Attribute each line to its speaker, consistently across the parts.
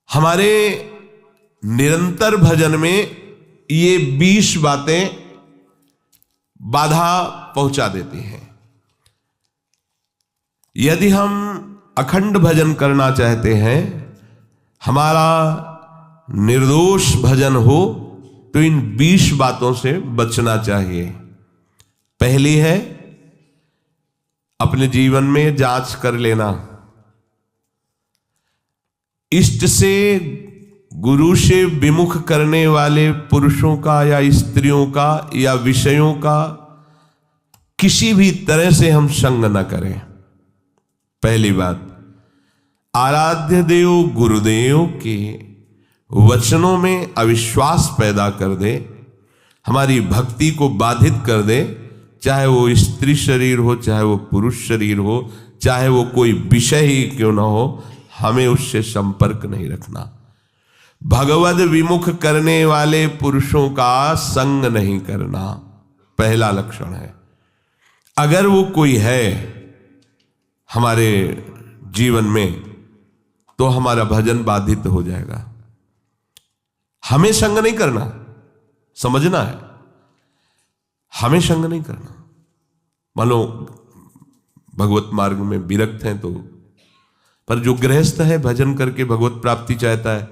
Speaker 1: हमारे निरंतर भजन में ये 20 बातें बाधा पहुंचा देती हैं। यदि हम अखंड भजन करना चाहते हैं, हमारा निर्दोष भजन हो, तो इन 20 बातों से बचना चाहिए। पहली है अपने जीवन में जांच कर लेना। इष्ट से, गुरु से विमुख करने वाले पुरुषों का या स्त्रियों का या विषयों का किसी भी तरह से हम संग न करें। पहली बात, आराध्य देव गुरुदेव के वचनों में अविश्वास पैदा कर दे, हमारी भक्ति को बाधित कर दे, चाहे वो स्त्री शरीर हो, चाहे वो पुरुष शरीर हो, चाहे वो कोई विषय ही क्यों ना हो, हमें उससे संपर्क नहीं रखना। भगवद विमुख करने वाले पुरुषों का संग नहीं करना पहला लक्षण है। अगर वो कोई है हमारे जीवन में, तो हमारा भजन बाधित हो जाएगा। हमें संग नहीं करना, समझना है, हमें संग नहीं करना। मान लो भगवत मार्ग में विरक्त हैं तो, पर जो गृहस्थ है भजन करके भगवत प्राप्ति चाहता है,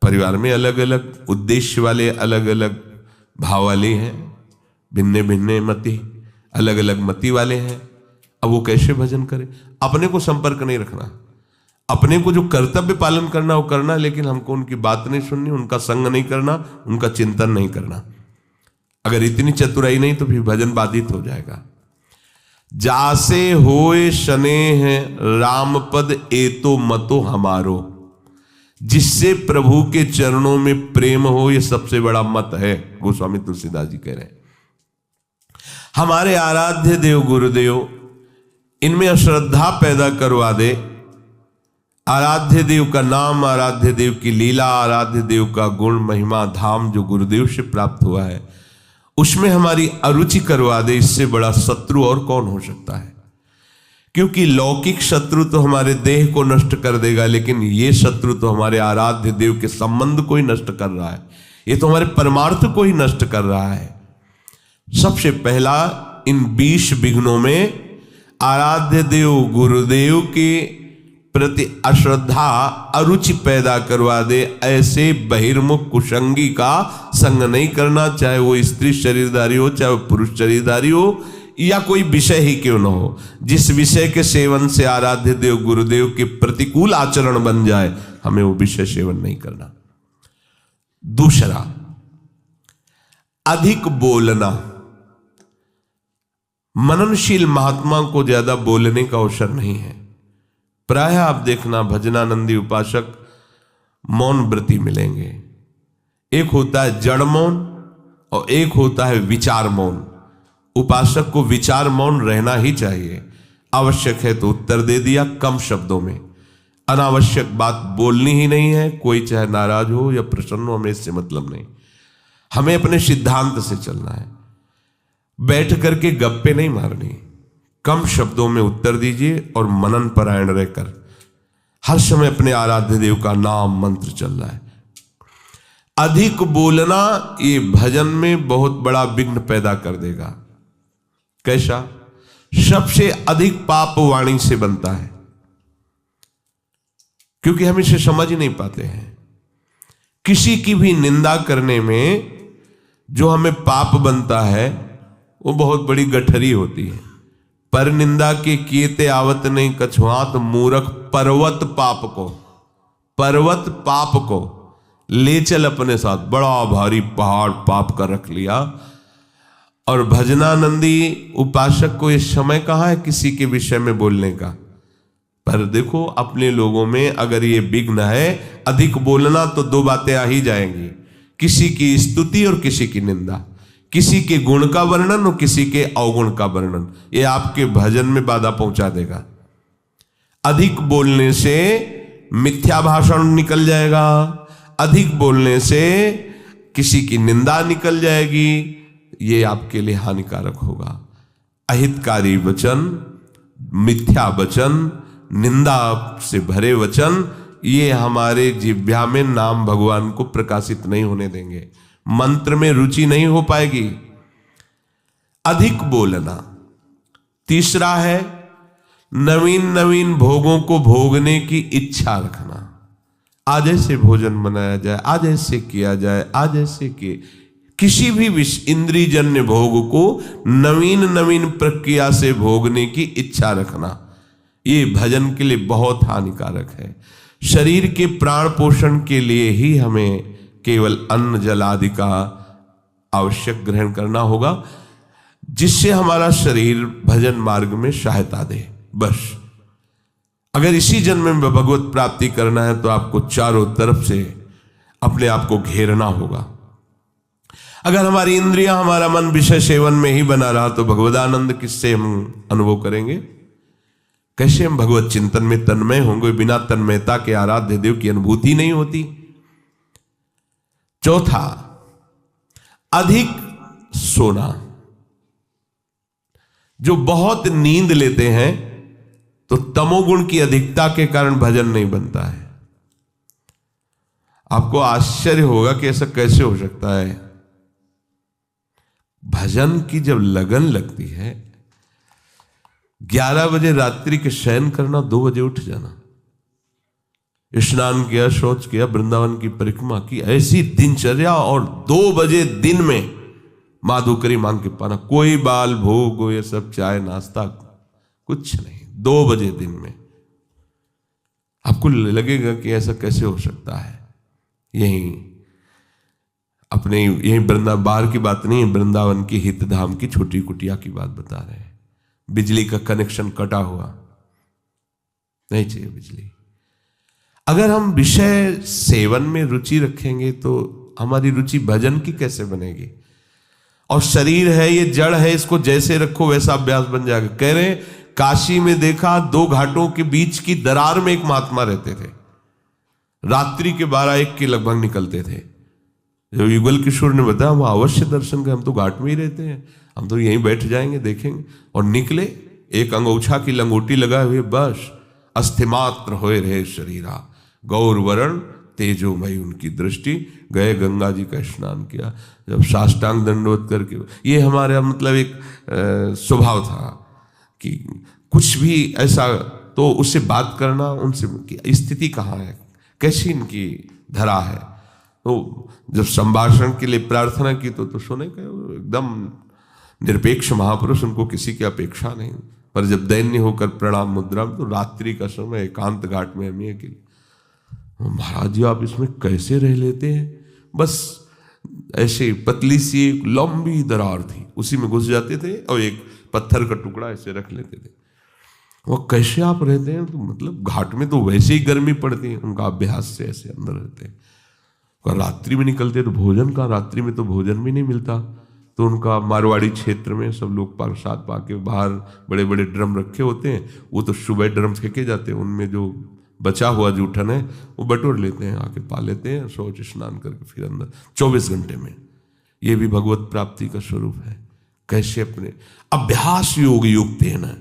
Speaker 1: परिवार में अलग अलग उद्देश्य वाले, अलग अलग भाव वाले हैं, भिन्ने भिन्ने मति, अलग अलग मति वाले हैं। अब वो कैसे भजन करे? अपने को संपर्क नहीं रखना, अपने को जो कर्तव्य पालन करना वो करना, लेकिन हमको उनकी बात नहीं सुननी, उनका संग नहीं करना, उनका चिंतन नहीं करना। अगर इतनी चतुराई नहीं तो फिर भजन बाधित हो जाएगा। जासे होए स्नेह राम पद एतो मतो हमारो, जिससे प्रभु के चरणों में प्रेम हो, ये सबसे बड़ा मत है। गोस्वामी तुलसीदास जी कह रहे हैं हमारे आराध्य देव गुरुदेव इनमें अश्रद्धा पैदा करवा दे। आराध्य देव का नाम, आराध्य देव की लीला, आराध्य देव का गुण महिमा धाम जो गुरुदेव से प्राप्त हुआ है, उसमें हमारी अरुचि करवा दे। इससे बड़ा शत्रु और कौन हो सकता है? क्योंकि लौकिक शत्रु तो हमारे देह को नष्ट कर देगा, लेकिन ये शत्रु तो हमारे आराध्य देव के संबंध को ही नष्ट कर रहा है, ये तो हमारे परमार्थ को ही नष्ट कर रहा है। सबसे पहला इन 20 विघ्नों में आराध्य देव गुरुदेव के प्रति अश्रद्धा, अरुचि पैदा करवा दे। ऐसे बहिर्मुख कुसंगी का संग नहीं करना, चाहे वो स्त्री शरीरधारी हो, चाहे वो पुरुष शरीरधारी हो, या कोई विषय ही क्यों न हो। जिस विषय के सेवन से आराध्य देव गुरुदेव के प्रतिकूल आचरण बन जाए, हमें वो विषय सेवन नहीं करना। दूसरा, अधिक बोलना। मननशील महात्मा को ज्यादा बोलने का अवसर नहीं है। प्राय आप देखना भजनानंदी उपासक मौन व्रती मिलेंगे। एक होता है जड़ मौन और एक होता है विचार मौन। उपासक को विचार मौन रहना ही चाहिए। आवश्यक है तो उत्तर दे दिया कम शब्दों में, अनावश्यक बात बोलनी ही नहीं है। कोई चाहे नाराज हो या प्रसन्न हो, हमें इससे मतलब नहीं। हमें अपने सिद्धांत से चलना है। बैठ करके गप्पे नहीं मारनी, कम शब्दों में उत्तर दीजिए और मनन परायण रहकर हर समय अपने आराध्य देव का नाम मंत्र चल रहा है। अधिक बोलना ये भजन में बहुत बड़ा विघ्न पैदा कर देगा। कैसा? सबसे अधिक पाप वाणी से बनता है, क्योंकि हम इसे समझ ही नहीं पाते हैं। किसी की भी निंदा करने में जो हमें पाप बनता है वो बहुत बड़ी गठरी होती है। पर निंदा के कीते आवत नहीं कछुआत, मूर्ख पर्वत पाप को ले चल अपने साथ। बड़ा भारी पहाड़ पाप का रख लिया। और भजनानंदी उपासक को इस समय कहाँ है किसी के विषय में बोलने का? पर देखो अपने लोगों में अगर ये विघ्न है, अधिक बोलना, तो दो बातें आ ही जाएंगी, किसी की स्तुति और किसी की निंदा, किसी के गुण का वर्णन और किसी के अवगुण का वर्णन। ये आपके भजन में बाधा पहुंचा देगा। अधिक बोलने से मिथ्या भाषण निकल जाएगा, अधिक बोलने से किसी की निंदा निकल जाएगी, ये आपके लिए हानिकारक होगा। अहितकारी वचन, मिथ्या वचन, निंदा से भरे वचन, ये हमारे जिह्वा में नाम भगवान को प्रकाशित नहीं होने देंगे, मंत्र में रुचि नहीं हो पाएगी। अधिक बोलना। तीसरा है नवीन नवीन भोगों को भोगने की इच्छा रखना। आज ऐसे भोजन बनाया जाए, आज ऐसे किया जाए, आज ऐसे किए, किसी भी इंद्रियजन्य भोग को नवीन नवीन प्रक्रिया से भोगने की इच्छा रखना, ये भजन के लिए बहुत हानिकारक है। शरीर के प्राण पोषण के लिए ही हमें केवल अन्न जल आदि का आवश्यक ग्रहण करना होगा, जिससे हमारा शरीर भजन मार्ग में सहायता दे। बस अगर इसी जन्म में भगवत प्राप्ति करना है तो आपको चारों तरफ से अपने आप को घेरना होगा। अगर हमारी इंद्रियां, हमारा मन विषय सेवन में ही बना रहा तो भगवदानंद किससे हम अनुभव करेंगे? कैसे हम भगवत चिंतन में तन्मय होंगे? बिना तन्मयता के आराध्य देव की अनुभूति नहीं होती। चौथा, अधिक सोना। जो बहुत नींद लेते हैं तो तमोगुण की अधिकता के कारण भजन नहीं बनता है। आपको आश्चर्य होगा कि ऐसा कैसे हो सकता है। भजन की जब लगन लगती है, 11 बजे रात्रि के शयन करना, 2 बजे उठ जाना, स्नान किया, शौच किया, वृंदावन की परिक्रमा की, ऐसी दिनचर्या, और 2 बजे दिन में माधुकरी मांग के पाना, कोई बाल भोग, ये सब चाय नाश्ता कुछ नहीं, 2 बजे दिन में। आपको लगेगा कि ऐसा कैसे हो सकता है। यही अपने यही वृंदावन, बाहर की बात नहीं है, वृंदावन की हितधाम की छोटी कुटिया की बात बता रहे हैं। बिजली का कनेक्शन कटा हुआ, नहीं चाहिए बिजली। अगर हम विषय सेवन में रुचि रखेंगे तो हमारी रुचि भजन की कैसे बनेगी? और शरीर है, ये जड़ है, इसको जैसे रखो वैसा अभ्यास बन जाएगा। कह रहे काशी में देखा, 2 घाटों के बीच की दरार में एक महात्मा रहते थे, रात्रि के 12-1 के लगभग निकलते थे। जब युगल किशोर ने बताया हम अवश्य दर्शन करें, हम तो घाट में ही रहते हैं, हम तो यहीं बैठ जाएंगे, देखेंगे। और निकले, एक अंगोछा की लंगोटी लगाए हुए, बस अस्थिमात्र होए रहे शरीरा, गौर वरण तेजोमयी उनकी दृष्टि, गए गंगा जी का स्नान किया। जब साष्टांग दंडवत करके, ये हमारा मतलब एक स्वभाव था कि कुछ भी ऐसा तो उससे बात करना, उनसे स्थिति कहाँ है, कैसी इनकी धरा है। तो जब संभाषण के लिए प्रार्थना की तो सुने कि एकदम निरपेक्ष महापुरुष, उनको किसी की अपेक्षा नहीं। पर जब दैन्य होकर प्रणाम मुद्रा में, तो रात्रि का समय एकांत घाट में हम ये कि महाराज जी आप इसमें कैसे रह लेते हैं? बस ऐसे पतली सी एक लंबी दरार थी, उसी में घुस जाते थे और एक पत्थर का टुकड़ा ऐसे रख लेते थे। वो कैसे आप रहते हैं? तो मतलब घाट में तो वैसे ही गर्मी पड़ती है, उनका अभ्यास से ऐसे अंदर रहते हैं। रात्रि में निकलते तो भोजन का, रात्रि में तो भोजन भी नहीं मिलता। तो उनका मारवाड़ी क्षेत्र में सब लोग प्रसाद पाके बाहर बड़े बड़े ड्रम रखे होते हैं, वो तो सुबह ड्रम फेंके जाते हैं, उनमें जो बचा हुआ जूठन है वो बटोर लेते हैं, आके पा लेते हैं, शौच स्नान करके फिर अंदर 24 घंटे में। ये भी भगवत प्राप्ति का स्वरूप है। कैसे अपने अभ्यास योग युक्त है ना,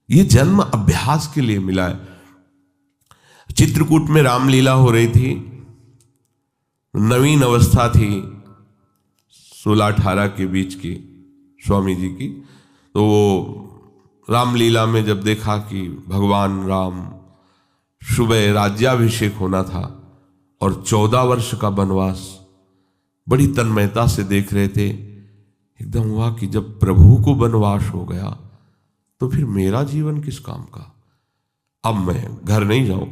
Speaker 1: ये जन्म अभ्यास के लिए मिला है। चित्रकूट में रामलीला हो रही थी, नवीन अवस्था थी 16-18 के बीच की स्वामी जी की। तो वो रामलीला में जब देखा कि भगवान राम सुबह राज्याभिषेक होना था और 14 वर्ष का वनवास, बड़ी तन्मयता से देख रहे थे। एकदम हुआ कि जब प्रभु को वनवास हो गया तो फिर मेरा जीवन किस काम का? अब मैं घर नहीं जाऊं।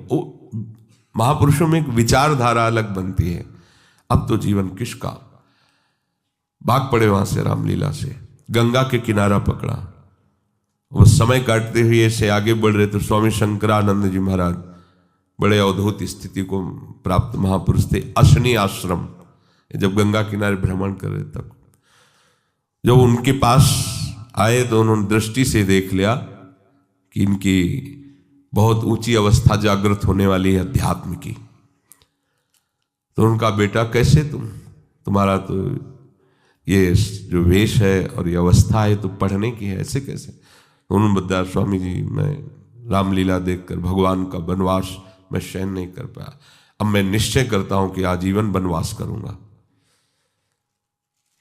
Speaker 1: महापुरुषों में एक विचारधारा अलग बनती है, अब तो जीवन किसका। भाग पड़े वहां से रामलीला से, गंगा के किनारा पकड़ा। वो समय काटते हुए ऐसे आगे बढ़ रहे तो स्वामी शंकरानंद जी महाराज बड़े अवधूत स्थिति को प्राप्त महापुरुष थे। अशनी आश्रम, जब गंगा किनारे भ्रमण कर रहे तब जब उनके पास आए तो उन्होंने दृष्टि से देख लिया कि इनकी बहुत ऊंची अवस्था जागृत होने वाली है अध्यात्म की। तो उनका बेटा कैसे तुम्हारा तो ये जो वेश है और ये अवस्था है तो पढ़ने की है, ऐसे कैसे? तो उन्होंने बताया स्वामी जी मैं रामलीला देखकर भगवान का वनवास मैं सहन नहीं कर पाया, अब मैं निश्चय करता हूं कि आजीवन वनवास करूंगा।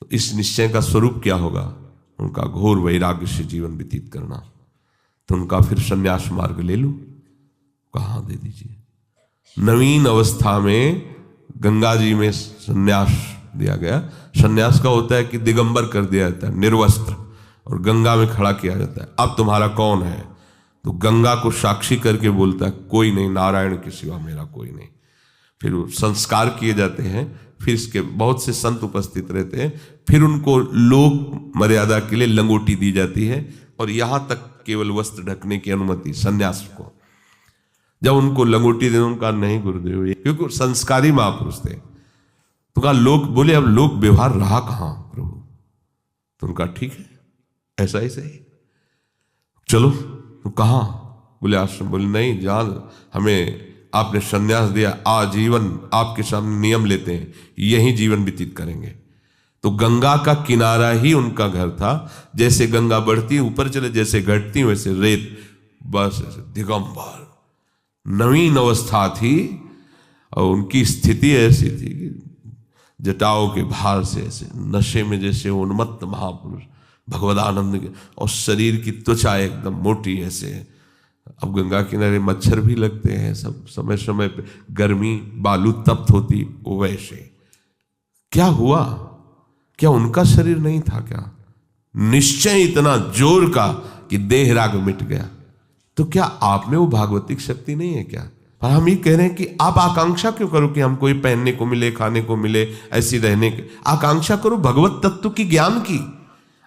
Speaker 1: तो इस निश्चय का स्वरूप क्या होगा? उनका घोर वैराग्य से जीवन व्यतीत करना। तो उनका फिर संन्यास मार्ग ले लूं? कहाँ, दे दीजिए। नवीन अवस्था में गंगा जी में संन्यास दिया गया। संन्यास का होता है कि दिगंबर कर दिया जाता है, निर्वस्त्र, और गंगा में खड़ा किया जाता है। अब तुम्हारा कौन है? तो गंगा को साक्षी करके बोलता है, कोई नहीं, नारायण के सिवा मेरा कोई नहीं। फिर वो संस्कार किए जाते हैं, फिर इसके बहुत से संत उपस्थित रहते हैं, फिर उनको लोक मर्यादा के लिए लंगोटी दी जाती है, और यहां तक केवल वस्त्र ढकने की अनुमति सन्यास को। जब उनको लंगोटी दे, उनका नहीं गुरुदेव, क्योंकि संस्कारी महापुरुष थे। तो कहा, लोग बोले अब लोक व्यवहार रहा कहां प्रभु? तो उनका ठीक है, ऐसा ही सही, चलो। तो कहां? बोले आश्रम। बोले नहीं, जान, हमें आपने संन्यास दिया, आजीवन आपके सामने नियम लेते हैं, यहीं जीवन व्यतीत करेंगे। तो गंगा का किनारा ही उनका घर था। जैसे गंगा बढ़ती ऊपर चले, जैसे घटती वैसे रेत, बस ऐसे दिगंबर। नवीन अवस्था थी, और उनकी स्थिति ऐसी थी कि जटाओं के भार से ऐसे नशे में जैसे उन्मत्त महापुरुष भगवदानंद के, और शरीर की त्वचा एकदम मोटी ऐसे। अब गंगा किनारे मच्छर भी लगते हैं, सब समय समय पे गर्मी, बालू तप्त होती, वो वैसे। क्या हुआ? क्या उनका शरीर नहीं था क्या? निश्चय इतना जोर का कि देह राग मिट गया। तो क्या आप में वो भागवतिक शक्ति नहीं है क्या? पर हम ये कह रहे हैं कि आप आकांक्षा क्यों करो कि हमको ये पहनने को मिले, खाने को मिले, ऐसी रहने की आकांक्षा करो। भगवत तत्व की ज्ञान की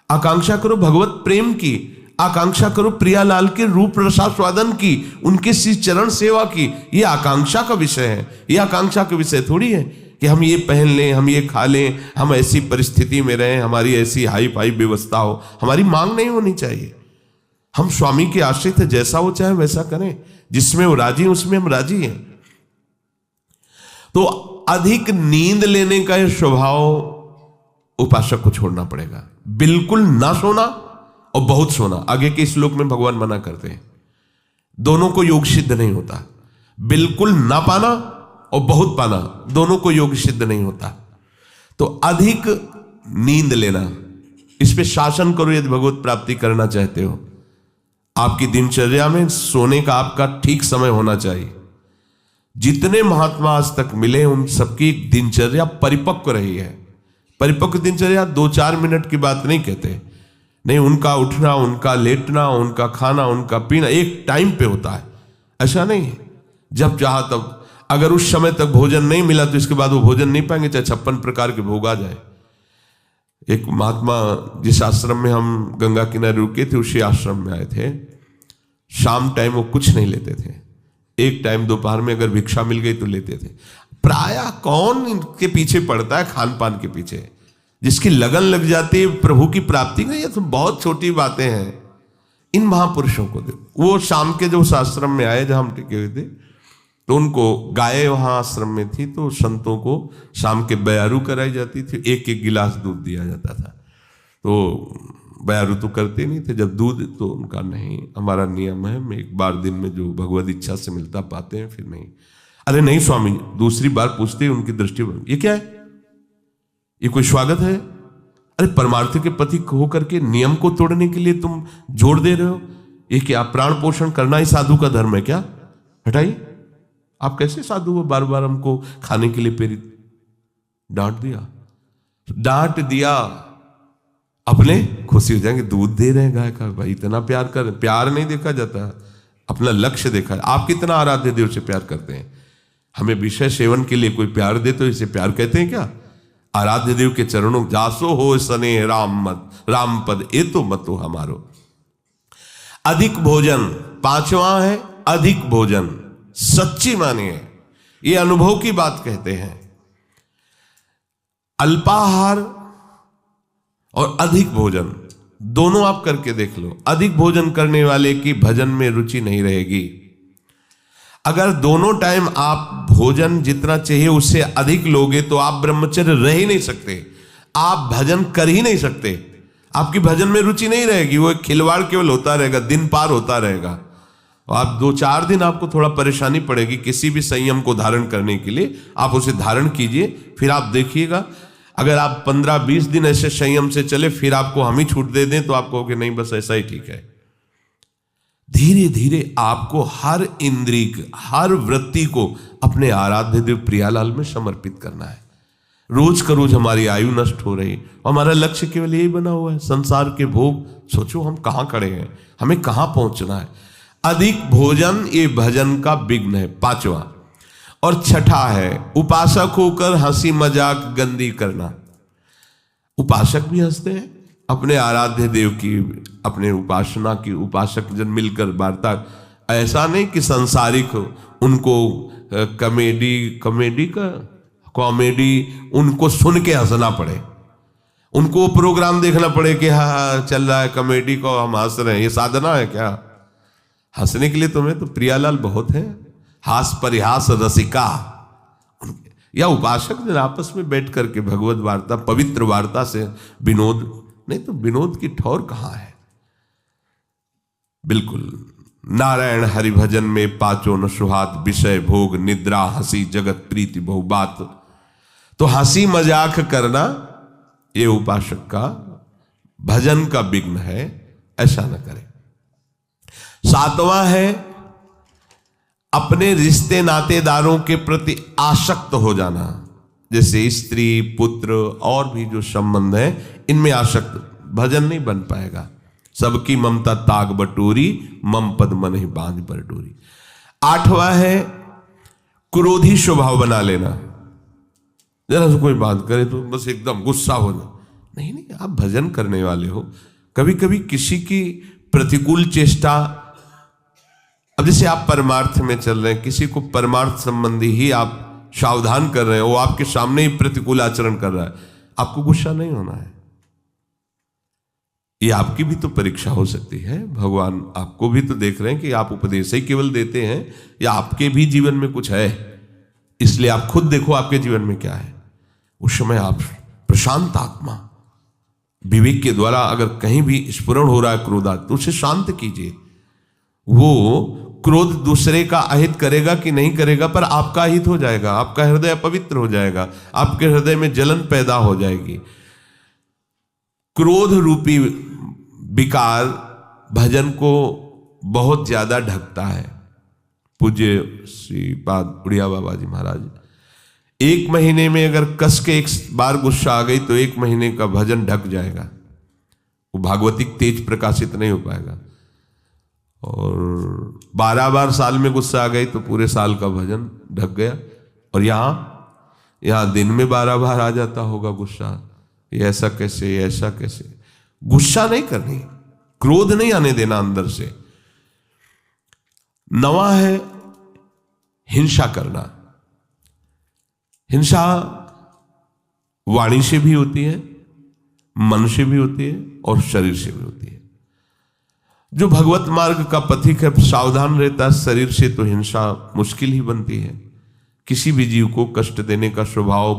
Speaker 1: आकांक्षा करो, भगवत प्रेम की आकांक्षा करो, प्रियालाल के रूप रसास्वादन की, उनके श्री चरण सेवा की। ये आकांक्षा का विषय है, ये आकांक्षा का विषय थोड़ी है कि हम ये पहन लें, हम ये खा लें, हम ऐसी परिस्थिति में रहें, हमारी ऐसी हाई फाई व्यवस्था हो। हमारी मांग नहीं होनी चाहिए। हम स्वामी के आश्रित है, जैसा वो चाहे वैसा करें, जिसमें वो राजी है उसमें हम राजी हैं। तो अधिक नींद लेने का यह स्वभाव उपासक को छोड़ना पड़ेगा। बिल्कुल ना सोना और बहुत सोना, आगे के श्लोक में भगवान मना करते हैं। दोनों को योग सिद्ध नहीं होता। बिल्कुल ना पाना और बहुत पाना, दोनों को योग सिद्ध नहीं होता। तो अधिक नींद लेना, इस पे शासन करो यदि भगवत प्राप्ति करना चाहते हो। आपकी दिनचर्या में सोने का आपका ठीक समय होना चाहिए। जितने महात्मा आज तक मिले उन सबकी दिनचर्या परिपक्व रही है। परिपक्व दिनचर्या 2-4 मिनट की बात नहीं कहते, नहीं, उनका उठना, उनका लेटना, उनका खाना, उनका पीना एक टाइम पे होता है। ऐसा नहीं है जब चाहा तब। अगर उस समय तक भोजन नहीं मिला तो इसके बाद वो भोजन नहीं पाएंगे, चाहे 56 प्रकार के भोग आ जाए। एक महात्मा जिस आश्रम में हम गंगा किनारे रुके थे उसी आश्रम में आए थे। शाम टाइम वो कुछ नहीं लेते थे, एक टाइम दोपहर में अगर भिक्षा मिल गई तो लेते थे। प्रायः कौन इनके पीछे पड़ता है, खान पान के पीछे। जिसकी लगन लग जाती है प्रभु की प्राप्ति में, ये तो बहुत छोटी बातें हैं। इन महापुरुषों को देखो, वो शाम के जो उस आश्रम में आए जहां हम टिके हुए थे, तो उनको गाय वहां आश्रम में थी, तो संतों को शाम के बयारू कराई जाती थी, एक एक गिलास दूध दिया जाता था। तो बयारू तो करते नहीं थे, जब दूध तो उनका नहीं, हमारा नियम है, मैं एक बार दिन में जो भगवत इच्छा से मिलता पाते हैं, फिर नहीं। अरे नहीं स्वामी, दूसरी बार पूछते ही उनकी दृष्टि बन, ये क्या है, ये कोई स्वागत है? अरे परमार्थ के पति होकर के नियम को तोड़ने के लिए तुम जोर दे रहे हो? ये क्या प्राण पोषण करना ही साधु का धर्म है क्या? हटाइए, आप कैसे साधु हो, बार बार हमको खाने के लिए प्रेरित। डांट दिया, अपने खुशी हो जाएंगे, दूध दे रहे हैं गाय का, भाई इतना प्यार कर रहे। प्यार नहीं देखा जाता, अपना लक्ष्य देखा है। आप कितना आराध्य देव से प्यार करते हैं? हमें विषय सेवन के लिए कोई प्यार दे तो इसे प्यार कहते हैं क्या? आराध्य देव के चरणों जासो हो सने राम मत, राम पद ए तो मतो हमारो। अधिक भोजन, 5वां है अधिक भोजन। सच्ची मानिए, ये अनुभव की बात कहते हैं। अल्पाहार और अधिक भोजन दोनों आप करके देख लो। अधिक भोजन करने वाले की भजन में रुचि नहीं रहेगी। अगर दोनों टाइम आप भोजन जितना चाहिए उससे अधिक लोगे तो आप ब्रह्मचर्य रह ही नहीं सकते, आप भजन कर ही नहीं सकते। आपकी भजन में रुचि नहीं रहेगी, वो एक खिलवाड़ केवल होता रहेगा, दिन पार होता रहेगा। और आप 2-4 दिन आपको थोड़ा परेशानी पड़ेगी किसी भी संयम को धारण करने के लिए, आप उसे धारण कीजिए, फिर आप देखिएगा अगर आप 15-20 दिन ऐसे संयम से चले, फिर आपको हम ही छूट दे दें तो आप कहोगे नहीं बस ऐसा ही ठीक है। धीरे धीरे आपको हर इंद्रिय, हर वृत्ति को अपने आराध्य देव प्रियालाल में समर्पित करना है। रोज का रोज हमारी आयु नष्ट हो रही, हमारा लक्ष्य केवल यही बना हुआ है, संसार के भोग। सोचो हम कहाँ खड़े हैं, हमें कहाँ पहुंचना है। अधिक भोजन ये भजन का विघ्न है, 5वां। और 6ठा है उपासक होकर हंसी मजाक गंदी करना। उपासक भी हंसते हैं अपने आराध्य देव की, अपने उपासना की, उपासक जन मिलकर वार्ता। ऐसा नहीं कि सांसारिक उनको कॉमेडी उनको सुन के हंसना पड़े, उनको प्रोग्राम देखना पड़े कि हाँ चल रहा है कॉमेडी को हम हंस रहे हैं। ये साधना है क्या? हंसने के लिए तुम्हें तो प्रियालाल बहुत है, हास परिहास रसिका। या उपासक जन आपस में बैठ करके भगवत वार्ता, पवित्र वार्ता से विनोद, नहीं तो विनोद की ठौर कहां है। बिल्कुल नारायण हरि भजन में 5 न सुहात, विषय भोग निद्रा हंसी जगत प्रीति बहुबात। तो हंसी मजाक करना ये उपासक का भजन का विघ्न है, ऐसा न करें। 7वां है अपने रिश्ते नातेदारों के प्रति आसक्त हो जाना, जैसे स्त्री पुत्र और भी जो संबंध है इनमें आसक्त। भजन नहीं बन पाएगा। सबकी ममता ताग बटोरी, मम पद मन ही बांध पर डोरी। 8वां है क्रोधी स्वभाव बना लेना। जरा से कोई बात करे तो बस एकदम गुस्सा हो जाए। नहीं नहीं, आप भजन करने वाले हो, कभी कभी किसी की प्रतिकूल चेष्टा, अब जैसे आप परमार्थ में चल रहे हैं, किसी को परमार्थ संबंधी ही आप सावधान कर रहे हैं, वो आपके सामने ही प्रतिकूल आचरण कर रहा है, आपको गुस्सा नहीं होना है। ये आपकी भी तो परीक्षा हो सकती है। भगवान आपको भी तो देख रहे हैं कि आप उपदेश ही केवल देते हैं या आपके भी जीवन में कुछ है। इसलिए आप खुद देखो आपके जीवन में क्या है। उस समय आप प्रशांत आत्मा विवेक के द्वारा अगर कहीं भी स्फुरण हो रहा है क्रोधा, तो उसे शांत कीजिए। वो क्रोध दूसरे का अहित करेगा कि नहीं करेगा, पर आपका हित हो जाएगा, आपका हृदय पवित्र हो जाएगा, आपके हृदय में जलन पैदा हो जाएगी। क्रोध रूपी विकार भजन को बहुत ज्यादा ढकता है। पूज्य श्रीपाद उड़िया बाबा जी महाराज, 1 महीने में अगर कस के 1 बार गुस्सा आ गई तो 1 महीने का भजन ढक जाएगा, वो भागवतिक तेज प्रकाशित नहीं हो पाएगा। और 12 बार साल में गुस्सा आ गई तो पूरे साल का भजन ढक गया। और यहाँ दिन में 12 बार आ जाता होगा गुस्सा। ये ऐसा कैसे, ऐसा कैसे? गुस्सा नहीं करनी, क्रोध नहीं आने देना अंदर से। 9वां है हिंसा करना। हिंसा वाणी से भी होती है, मन से भी होती है और शरीर से भी होती है। जो भगवत मार्ग का पथिक है सावधान रहता है, शरीर से तो हिंसा मुश्किल ही बनती है। किसी भी जीव को कष्ट देने का स्वभाव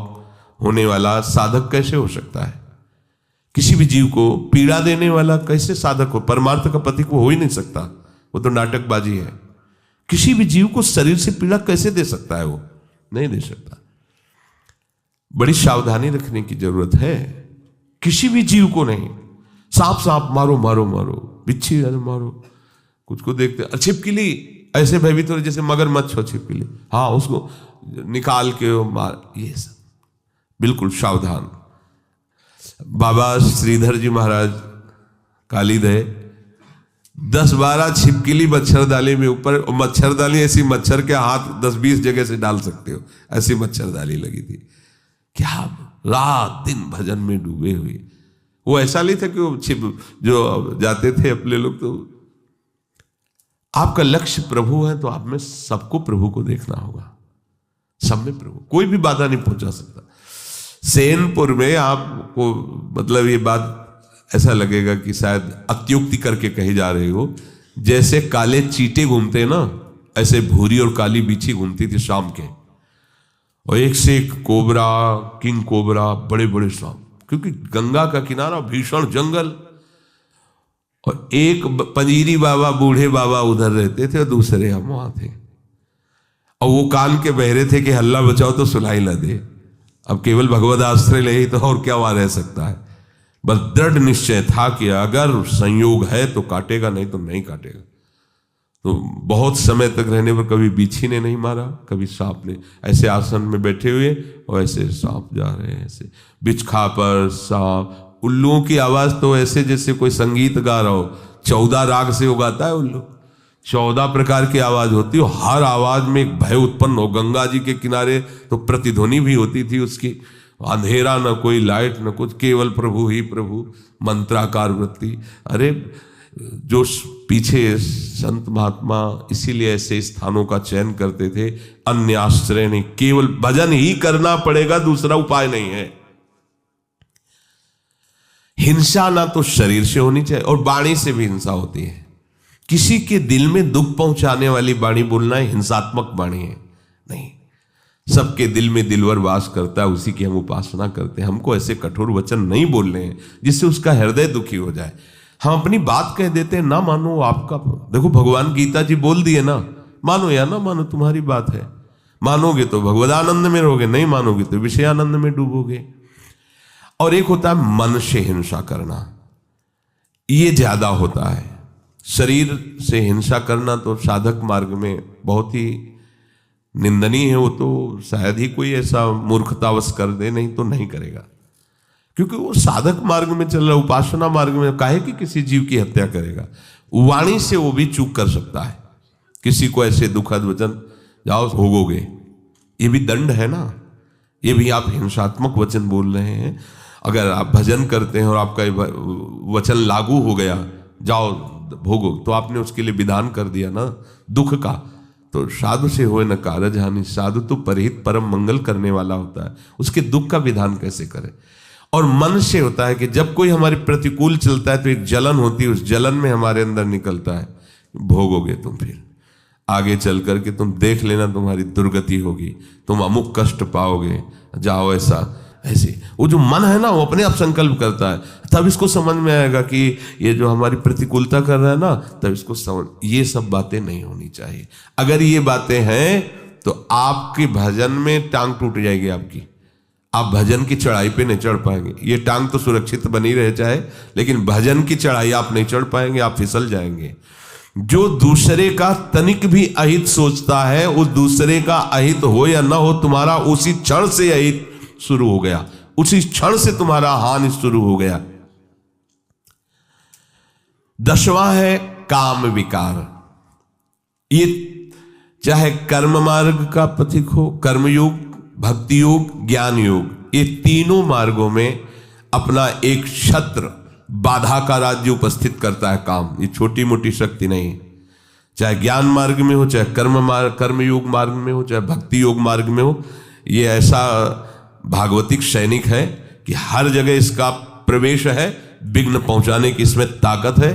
Speaker 1: होने वाला साधक कैसे हो सकता है? किसी भी जीव को पीड़ा देने वाला कैसे साधक हो? परमार्थ का पथिक वो हो ही नहीं सकता, वो तो नाटकबाजी है। किसी भी जीव को शरीर से पीड़ा कैसे दे सकता है? वो नहीं दे सकता। बड़ी सावधानी रखने की जरूरत है। किसी भी जीव को नहीं। सांप मारो मारो मारो, बिच्छी मारो, कुछ को देखते छिपकली ऐसे भयभीत हो जैसे मगरमच्छ हो छिपकली, हाँ उसको निकाल के मार, ये सब बिल्कुल सावधान। बाबा श्रीधर जी महाराज कालीदय 10-12 छिपकली मच्छरदानी में ऊपर, मच्छरदानी ऐसी मच्छर के हाथ 10-20 जगह से डाल सकते हो, ऐसी मच्छरदानी लगी थी। क्या रात दिन भजन में डूबे हुए। वो ऐसा नहीं था कि वो छिप जो जाते थे अपने लोग। तो आपका लक्ष्य प्रभु है तो आप में सबको प्रभु को देखना होगा, सब में प्रभु, कोई भी बाधा नहीं पहुंचा सकता। सेनपुर में आपको मतलब ये बात ऐसा लगेगा कि शायद अत्युक्ति करके कही जा रही हो, जैसे काले चीटे घूमते ना, ऐसे भूरी और काली बिच्छी घूमती थी शाम के, और एक से एक कोबरा, किंग कोबरा, बड़े बड़े सांप, क्योंकि गंगा का किनारा, भीषण जंगल, और एक पंजीरी बाबा, बूढ़े बाबा उधर रहते थे और दूसरे हम वहां थे, और वो कान के बहरे थे कि हल्ला बचाओ तो सुनाई न दे। अब केवल भगवद आश्रय ले ही तो और क्या वहां रह सकता है। बस दृढ़ निश्चय था कि अगर संयोग है तो काटेगा, नहीं तो नहीं काटेगा। तो बहुत समय तक रहने पर कभी बिच्छी ने नहीं मारा, कभी सांप ने। ऐसे आसन में बैठे हुए और ऐसे सांप जा रहे हैं, ऐसे बिछखा पर सांप। उल्लुओं की आवाज तो ऐसे जैसे कोई संगीत गा रहा हो। 14 राग से उगाता है उल्लू, 14 प्रकार की आवाज होती है, हर आवाज में एक भय उत्पन्न हो। गंगा जी के किनारे तो प्रतिध्वनि भी होती थी उसकी, अंधेरा न कोई लाइट न कुछ, केवल प्रभु ही प्रभु, मंत्राकार वृत्ति। अरे जो पीछे संत महात्मा इसीलिए ऐसे स्थानों का चयन करते थे, अन्य आश्रय नहीं, केवल भजन ही करना पड़ेगा, दूसरा उपाय नहीं है। हिंसा ना तो शरीर से होनी चाहिए और वाणी से भी हिंसा होती है। किसी के दिल में दुख पहुंचाने वाली वाणी बोलना है हिंसात्मक वाणी है नहीं। सबके दिल में दिलवर वास करता है, उसी की हम उपासना करते हैं। हमको ऐसे कठोर वचन नहीं बोलने हैं जिससे उसका हृदय दुखी हो जाए। हम अपनी बात कह देते हैं, ना मानो आपका। देखो भगवान गीता जी बोल दिए ना, मानो या ना मानो तुम्हारी बात है। मानोगे तो भगवदानंद में रहोगे, नहीं मानोगे तो विषयानंद में डूबोगे। और एक होता है मन से हिंसा करना, ये ज्यादा होता है। शरीर से हिंसा करना तो साधक मार्ग में बहुत ही निंदनीय है। वो तो शायद ही कोई ऐसा मूर्खतावश कर दे, नहीं तो नहीं करेगा, क्योंकि वो साधक मार्ग में चल रहा है। उपासना मार्ग में काहे कि किसी जीव की हत्या करेगा। वाणी से वो भी चूक कर सकता है, किसी को ऐसे दुखद वचन जाओ भोगोगे, ये भी दंड है ना, ये भी आप हिंसात्मक वचन बोल रहे हैं। अगर आप भजन करते हैं और आपका वचन लागू हो गया, जाओ भोगो, तो आपने उसके लिए विधान कर दिया ना दुख का। तो साधु से होए न कारज हानि, साधु तो परहित परम मंगल करने वाला होता है, उसके दुख का विधान कैसे करे। और मन से होता है कि जब कोई हमारे प्रतिकूल चलता है तो एक जलन होती है, उस जलन में हमारे अंदर निकलता है, भोगोगे तुम, फिर आगे चल करके तुम देख लेना तुम्हारी दुर्गति होगी, तुम अमुक कष्ट पाओगे, जाओ ऐसा ऐसे। वो जो मन है ना वो अपने आप संकल्प करता है, तब इसको समझ में आएगा कि ये जो हमारी प्रतिकूलता कर रहा है ना, तब इसको समझ, ये सब बातें नहीं होनी चाहिए। अगर ये बातें हैं तो आपके भजन में टांग टूट जाएगी आपकी, आप भजन की चढ़ाई पे नहीं चढ़ पाएंगे। ये टांग तो सुरक्षित बनी रहे चाहे, लेकिन भजन की चढ़ाई आप नहीं चढ़ पाएंगे, आप फिसल जाएंगे। जो दूसरे का तनिक भी अहित सोचता है, उस दूसरे का अहित हो या ना हो, तुम्हारा उसी क्षण से अहित शुरू हो गया, उसी क्षण से तुम्हारा हानि शुरू हो गया। 10वां है काम विकार। ये चाहे कर्म मार्ग का पथिक हो, कर्मयोग, भक्ति योग, ज्ञान योग, ये तीनों मार्गों में अपना एक छत्र बाधा का राज्य उपस्थित करता है काम। ये छोटी मोटी शक्ति नहीं, चाहे ज्ञान मार्ग में हो, चाहे कर्मयोग मार्ग में हो, चाहे भक्ति योग मार्ग में हो। ये ऐसा भागवतिक सैनिक है कि हर जगह इसका प्रवेश है, विघ्न पहुंचाने की इसमें ताकत है,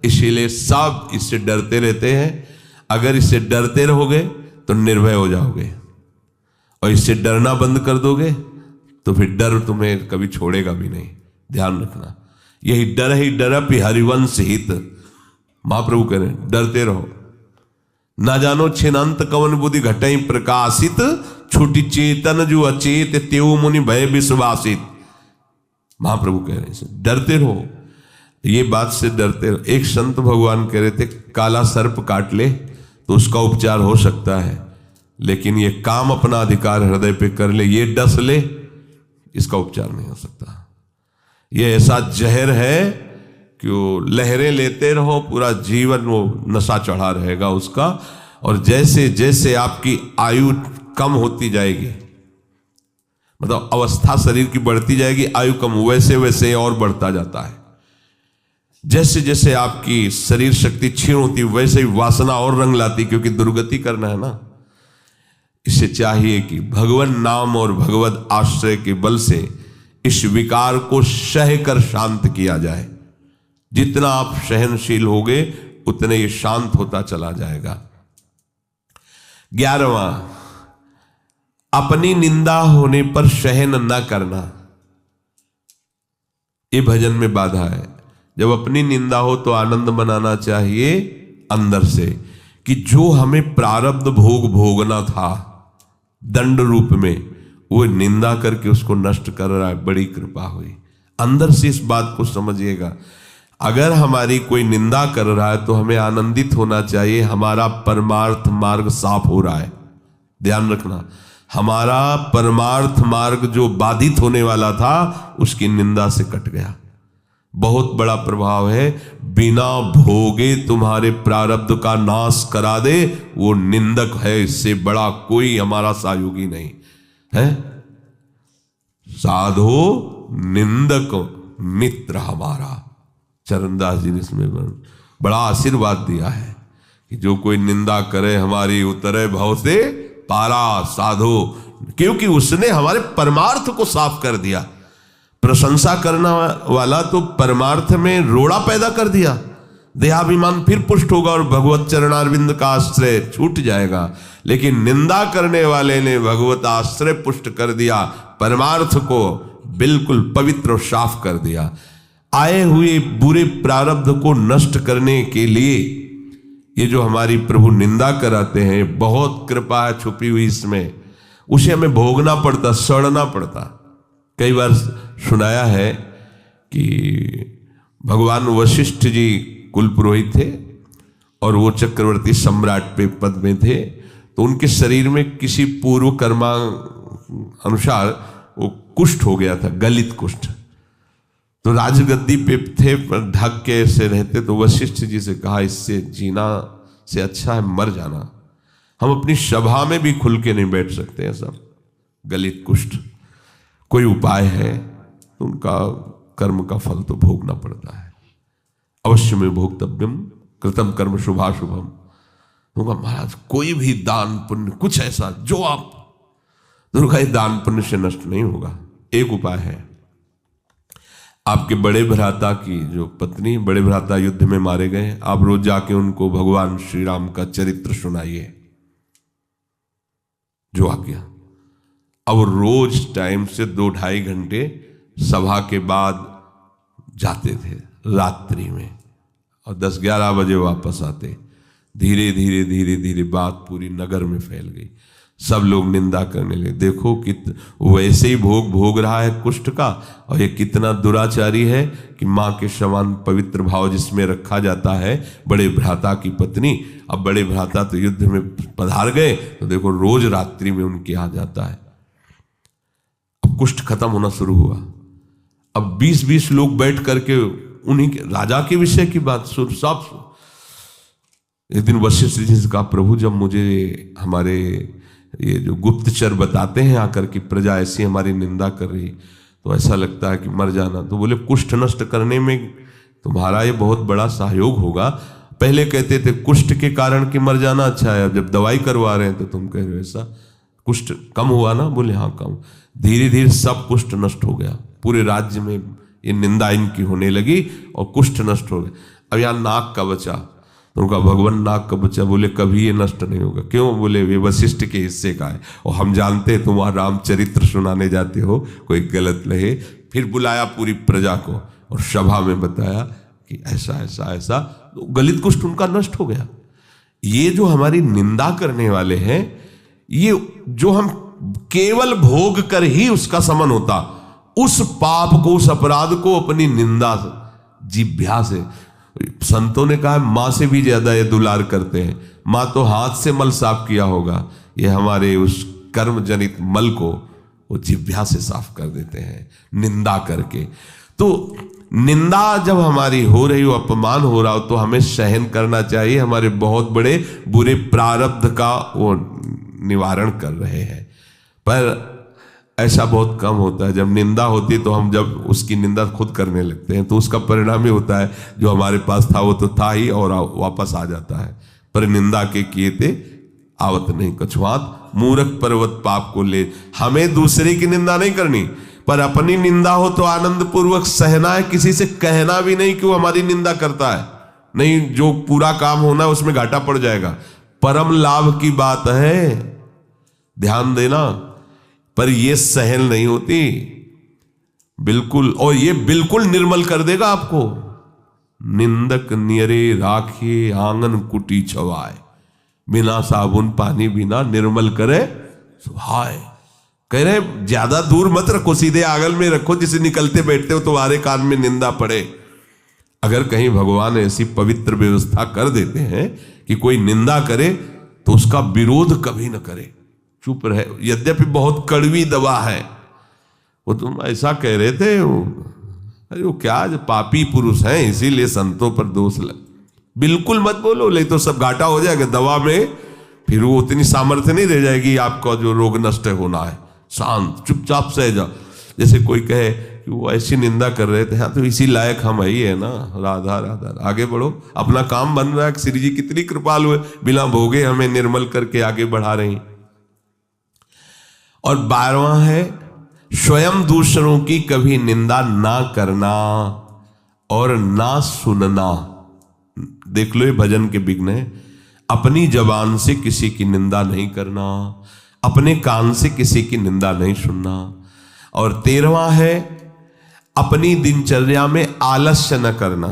Speaker 1: इसीलिए सब इससे डरते रहते हैं। अगर इससे डरते रहोगे तो निर्भय हो जाओगे, और इससे डरना बंद कर दोगे तो फिर डर तुम्हें कभी छोड़ेगा भी नहीं। ध्यान रखना, यही डर ही डरपि हरिवंश हित। महाप्रभु कह रहे हैं डरते रहो। ना जानो छिनंत कवन बुद्धि घटई प्रकाशित, छुटी चेतन जो अचेत तेऊ मुनि भय विश्वासित। महाप्रभु कह रहे हैं डरते रहो, ये बात से डरते रहो। एक संत भगवान कह रहे थे काला सर्प काट ले तो उसका उपचार हो सकता है, लेकिन ये काम अपना अधिकार हृदय पे कर ले, ये डस ले, इसका उपचार नहीं हो सकता। ये ऐसा जहर है कि वो लहरें लेते रहो, पूरा जीवन वो नशा चढ़ा रहेगा उसका। और जैसे जैसे आपकी आयु कम होती जाएगी, मतलब अवस्था शरीर की बढ़ती जाएगी, आयु कम, वैसे वैसे और बढ़ता जाता है। जैसे जैसे आपकी शरीर शक्ति क्षीण होती वैसे ही वासना और रंग लाती, क्योंकि दुर्गति करना है ना। इससे चाहिए कि भगवान नाम और भगवत आश्रय के बल से इस विकार को सह कर शांत किया जाए। जितना आप सहनशील होगे उतने ये शांत होता चला जाएगा। 11वां, अपनी निंदा होने पर सहन न करना। ये भजन में बाधा है। जब अपनी निंदा हो तो आनंद मनाना चाहिए अंदर से, कि जो हमें प्रारब्ध भोग भोगना था दंड रूप में, वो निंदा करके उसको नष्ट कर रहा है, बड़ी कृपा हुई। अंदर से इस बात को समझिएगा। अगर हमारी कोई निंदा कर रहा है तो हमें आनंदित होना चाहिए, हमारा परमार्थ मार्ग साफ हो रहा है। ध्यान रखना, हमारा परमार्थ मार्ग जो बाधित होने वाला था उसकी निंदा से कट गया। बहुत बड़ा प्रभाव है। बिना भोगे तुम्हारे प्रारब्ध का नाश करा दे वो निंदक है, इससे बड़ा कोई हमारा सहयोगी नहीं है। साधो निंदक मित्र हमारा, चरणदास जी ने इसमें बड़ा आशीर्वाद दिया है कि जो कोई निंदा करे हमारी उतरे भव से पारा साधो, क्योंकि उसने हमारे परमार्थ को साफ कर दिया। प्रशंसा करने वाला तो परमार्थ में रोड़ा पैदा कर दिया, देहाभिमान फिर पुष्ट होगा और भगवत चरणारविंद का आश्रय छूट जाएगा। लेकिन निंदा करने वाले ने भगवत आश्रय पुष्ट कर दिया, परमार्थ को बिल्कुल पवित्र और साफ कर दिया। आए हुए बुरे प्रारब्ध को नष्ट करने के लिए ये जो हमारी प्रभु निंदा कराते हैं, बहुत कृपा है छुपी हुई इसमें। उसे हमें भोगना पड़ता, सड़ना पड़ता। कई बार सुनाया है कि भगवान वशिष्ठ जी कुल पुरोहित थे और वो चक्रवर्ती सम्राट पे पद में थे, तो उनके शरीर में किसी पूर्व कर्मा अनुसार वो कुष्ठ हो गया था, गलित कुष्ठ। तो राजगद्दी पे थे पर ढक के ऐसे रहते, तो वशिष्ठ जी से कहा इससे जीना से अच्छा है मर जाना, हम अपनी सभा में भी खुल के नहीं बैठ सकते हैं सब, गलित कुष्ठ। कोई उपाय है? तो उनका कर्म का फल तो भोगना पड़ता है, अवश्य में भोक्तव्यम कृतम कर्म शुभाशुभम। होगा महाराज कोई भी दान पुण्य कुछ ऐसा जो आप दुर्गा दान पुण्य से नष्ट नहीं होगा। एक उपाय है, आपके बड़े भ्राता की जो पत्नी, बड़े भ्राता युद्ध में मारे गए, आप रोज जाके उनको भगवान श्री राम का चरित्र सुनाइए जो आज्ञा। अब रोज टाइम से 2-2.5 घंटे सभा के बाद जाते थे रात्रि में, और 10-11 बजे वापस आते। धीरे धीरे धीरे धीरे बात पूरी नगर में फैल गई, सब लोग निंदा करने लगे। देखो वैसे ही भोग रहा है कुष्ठ का, और ये कितना दुराचारी है कि माँ के समान पवित्र भाव जिसमें रखा जाता है बड़े भ्राता की पत्नी। अब बड़े भ्राता तो युद्ध में पधार गए, तो देखो रोज रात्रि में उनके यहाँ जाता है। अब कुष्ठ खत्म होना शुरू हुआ। अब 20-20 लोग बैठ करके उन्हीं के राजा के विषय की बात सुन। सब एक दिन वशिष्ठ जी से कहा, प्रभु जब मुझे हमारे ये जो गुप्तचर बताते हैं आकर कि प्रजा ऐसी हमारी निंदा कर रही, तो ऐसा लगता है कि मर जाना। तो बोले कुष्ठ नष्ट करने में तुम्हारा ये बहुत बड़ा सहयोग होगा। पहले कहते थे कुष्ठ के कारण कि मर जाना अच्छा है, अब जब दवाई करवा रहे हैं तो तुम कह रहे हो ऐसा। कुष्ठ कम हुआ ना? बोले हाँ कम। धीरे धीरे सब कुष्ठ नष्ट हो गया, पूरे राज्य में ये निंदा इनकी होने लगी और कुष्ठ नष्ट हो गया। अब यहाँ नाक का बचा, तो उनका भगवान नाक का बच्चा। बोले कभी ये नष्ट नहीं होगा। क्यों? बोले वे वशिष्ठ के हिस्से का है, और हम जानते हैं तुम वहाँ रामचरित्र सुनाने जाते हो, कोई गलत लहे। फिर बुलाया पूरी प्रजा को और सभा में बताया कि ऐसा ऐसा ऐसा, तो गलित कुष्ठ उनका नष्ट हो गया। ये जो हमारी निंदा करने वाले हैं, ये जो हम केवल भोग कर ही उसका समन होता, उस पाप को, उस अपराध को अपनी निंदा जिह्वा से, संतों ने कहा माँ से भी ज्यादा ये दुलार करते हैं। माँ तो हाथ से मल साफ किया होगा, ये हमारे उस कर्म जनित मल को वो जिह्वा से साफ कर देते हैं निंदा करके। तो निंदा जब हमारी हो रही हो, अपमान हो रहा हो, तो हमें सहन करना चाहिए। हमारे बहुत बड़े बुरे प्रारब्ध का वो निवारण कर रहे हैं। पर ऐसा बहुत कम होता है। जब निंदा होती है तो हम जब उसकी निंदा खुद करने लगते हैं, तो उसका परिणाम ही होता है जो हमारे पास था वो तो था ही और वापस आ जाता है। पर निंदा के किए थे आवत नहीं कछुआत, मूर्ख पर्वत पाप को ले। हमें दूसरे की निंदा नहीं करनी, पर अपनी निंदा हो तो आनंद पूर्वक सहना है। किसी से कहना भी नहीं कि वो हमारी निंदा करता है, नहीं, जो पूरा काम होना है उसमें घाटा पड़ जाएगा। परम लाभ की बात है, ध्यान देना। पर ये सहन नहीं होती बिल्कुल, और ये बिल्कुल निर्मल कर देगा आपको। निंदक नियरे राखिए आंगन कुटी छवाए, बिना साबुन पानी बिना निर्मल करे सुहाए। कह रहे ज्यादा दूर मत रखो, सीधे आंगन में रखो, जिसे निकलते बैठते हो तुम्हारे कान में निंदा पड़े। अगर कहीं भगवान ऐसी पवित्र व्यवस्था कर देते हैं कि कोई निंदा करे तो उसका विरोध कभी न करे, चुप रहे। यद्यपि बहुत कड़वी दवा है। वो तुम ऐसा कह रहे थे, अरे वो क्या पापी पुरुष हैं इसीलिए संतों पर दोष लग, बिल्कुल मत बोलो, नहीं तो सब घाटा हो जाएगा दवा में, फिर वो उतनी सामर्थ्य नहीं रह जाएगी आपका जो रोग नष्ट होना है। शांत चुपचाप सह जाओ। जैसे कोई कहे कि वो ऐसी निंदा कर रहे थे, हाँ तो इसी लायक हम ही है ना, राधा राधा, आगे बढ़ो, अपना काम बन रहा है। श्री जी कितनी कृपालु है, बिना भोगे हमें निर्मल करके आगे बढ़ा रही। और 12वां है स्वयं दूसरों की कभी निंदा ना करना और ना सुनना। देख लो ये भजन के विघ्न है। अपनी जबान से किसी की निंदा नहीं करना, अपने कान से किसी की निंदा नहीं सुनना। और 13वां है अपनी दिनचर्या में आलस्य न करना।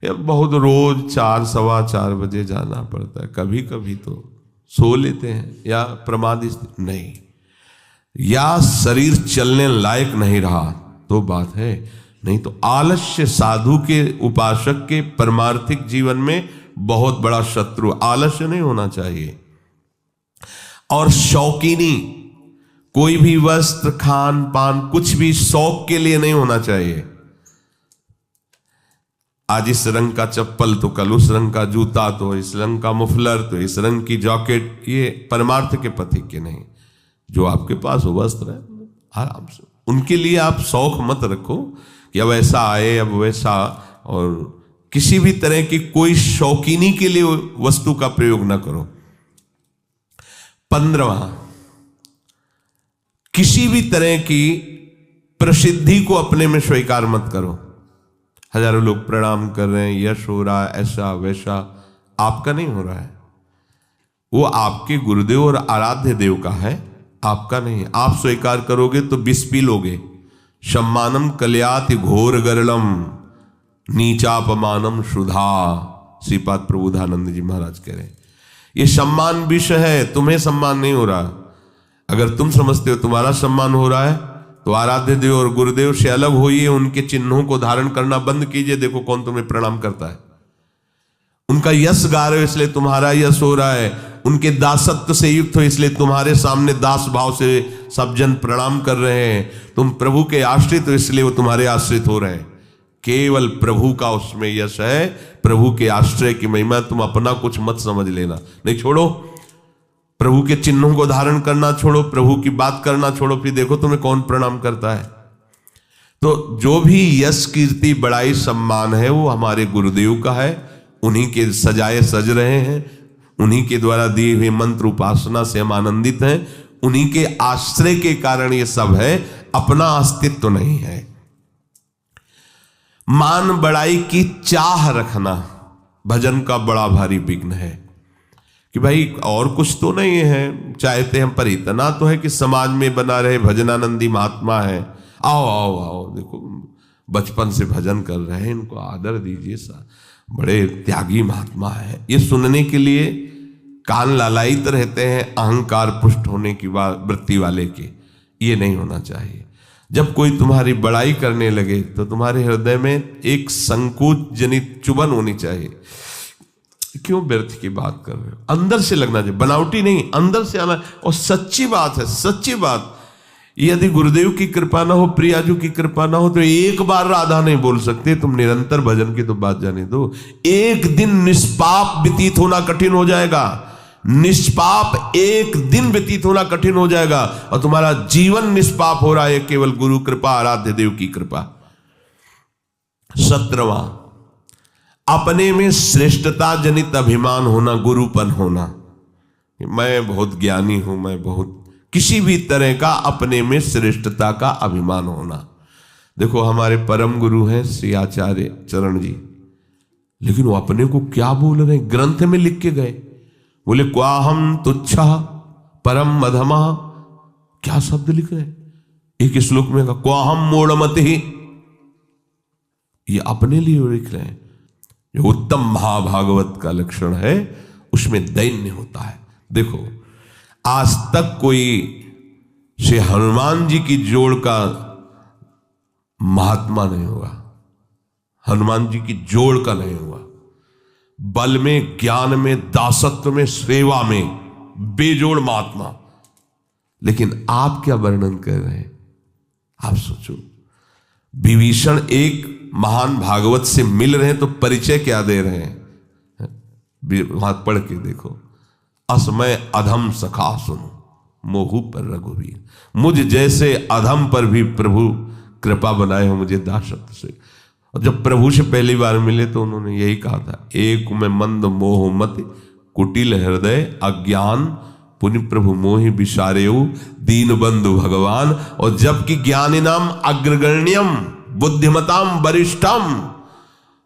Speaker 1: बहुत रोज 4 सवा 4 बजे जाना पड़ता है, कभी कभी तो सो लेते हैं या प्रमादी नहीं, या शरीर चलने लायक नहीं रहा तो बात है, नहीं तो आलस्य साधु के उपासक के परमार्थिक जीवन में बहुत बड़ा शत्रु। आलस्य नहीं होना चाहिए। और शौकीनी, कोई भी वस्त्र खान पान कुछ भी शौक के लिए नहीं होना चाहिए। आज इस रंग का चप्पल तो कल उस रंग का जूता, तो इस रंग का मुफलर तो इस रंग की जैकेट, ये परमार्थ के पथिक के नहीं। जो आपके पास हो वस्त्र है आराम से, उनके लिए आप शौक मत रखो कि अब ऐसा आए अब वैसा, और किसी भी तरह की कोई शौकीनी के लिए वस्तु का प्रयोग ना करो। 15वां, किसी भी तरह की प्रसिद्धि को अपने में स्वीकार मत करो। हजारों लोग प्रणाम कर रहे हैं, यश हो रहा है, ऐसा वैसा, आपका नहीं हो रहा है। वो आपके गुरुदेव और आराध्य देव का है, आपका नहीं। आप स्वीकार करोगे तो विष पी लोगे। सम्मानम कल्याति घोर गरलम नीचापमानम सुधा, श्रीपाद प्रबोधानंद जी महाराज कह रहे हैं ये सम्मान विष है, तुम्हें सम्मान नहीं हो रहा। अगर तुम समझते हो तुम्हारा सम्मान हो रहा है तो आराध्य देव और गुरुदेव से अलग होइए, उनके चिन्हों को धारण करना बंद कीजिए। देखो कौन तुम्हें प्रणाम करता है। उनका यश गा रहे हो इसलिए तुम्हारा यश हो रहा है, उनके दासत्व से युक्त हो इसलिए तुम्हारे सामने दास भाव से सब जन प्रणाम कर रहे हैं। तुम प्रभु के आश्रित हो इसलिए वो तुम्हारे आश्रित हो रहे हैं। केवल प्रभु का उसमें यश है, प्रभु के आश्रय की महिमा। तुम अपना कुछ मत समझ लेना, नहीं छोड़ो। प्रभु के चिन्हों को धारण करना छोड़ो, प्रभु की बात करना छोड़ो, फिर देखो तुम्हें कौन प्रणाम करता है। तो जो भी यश कीर्ति बड़ाई सम्मान है वो हमारे गुरुदेव का है, उन्हीं के सजाए सज रहे हैं, उन्हीं के द्वारा दिए हुए मंत्र उपासना से हम आनंदित हैं, उन्हीं के आश्रय के कारण ये सब है, अपना अस्तित्व नहीं है। मान बड़ाई की चाह रखना भजन का बड़ा भारी विघ्न है कि भाई और कुछ तो नहीं है, चाहते हम पर इतना तो है कि समाज में बना रहे भजनानंदी महात्मा है, आओ आओ आओ, देखो बचपन से भजन कर रहे हैं, इनको आदर दीजिए, बड़े त्यागी महात्मा है। ये सुनने के लिए कान लालायित रहते हैं अहंकार पुष्ट होने की वृत्ति वाले के। ये नहीं होना चाहिए। जब कोई तुम्हारी बड़ाई करने लगे तो तुम्हारे हृदय में एक संकोच जनित चुभन होनी चाहिए। क्यों व्यर्थ की बात कर रहे हो? अंदर से लगना चाहिए, बनावटी नहीं, अंदर से आना। और सच्ची बात है, सच्ची बात। यदि गुरुदेव की कृपा ना हो, प्रियाजू की कृपा ना हो तो एक बार राधा नहीं बोल सकते। तुम निरंतर भजन की तो बात जाने दो। एक दिन निष्पाप व्यतीत होना कठिन हो जाएगा, निष्पाप एक दिन व्यतीत होना कठिन हो जाएगा, और तुम्हारा जीवन निष्पाप हो रहा है केवल गुरु कृपा, आराध्य देव की कृपा। 17वां, अपने में श्रेष्ठता जनित अभिमान होना, गुरुपन होना। मैं बहुत ज्ञानी हूं, मैं बहुत, किसी भी तरह का अपने में श्रेष्ठता का अभिमान होना। देखो हमारे परम गुरु हैं श्री आचार्य चरण जी, लेकिन वो अपने को क्या बोल रहे हैं, ग्रंथ में लिख के गए, बोले क्वाहम तुच्छा परम मधमा, क्या शब्द लिख रहे हैं। एक श्लोक में कहा क्वाहम मूढ़मति, ये अपने लिए लिख रहे हैं। जो उत्तम महाभागवत का लक्षण है उसमें दैन्य होता है। देखो, आज तक कोई श्री हनुमान जी की जोड़ का महात्मा नहीं हुआ, हनुमान जी की जोड़ का नहीं हुआ। बल में, ज्ञान में, दासत्व में, सेवा में बेजोड़ महात्मा। लेकिन आप क्या वर्णन कर रहे हैं? आप सोचो, विभीषण एक महान भागवत से मिल रहे हैं तो परिचय क्या दे रहे हैं? वहां पढ़ के देखो, असमय अधम सखा सुनो मोहू पर रघुवीर। मुझ जैसे अधम पर भी प्रभु कृपा बनाए हो मुझे दासत्व से। और जब प्रभु से पहली बार मिले तो उन्होंने यही कहा था, एक में मंद मोह मत कुटिल हृदय अज्ञान पुण्य प्रभु मोहि विसारेऊ दीन बंधु भगवान। और जबकि ज्ञानिनाम अग्रगण्यम बुद्धिमताम वरिष्ठम,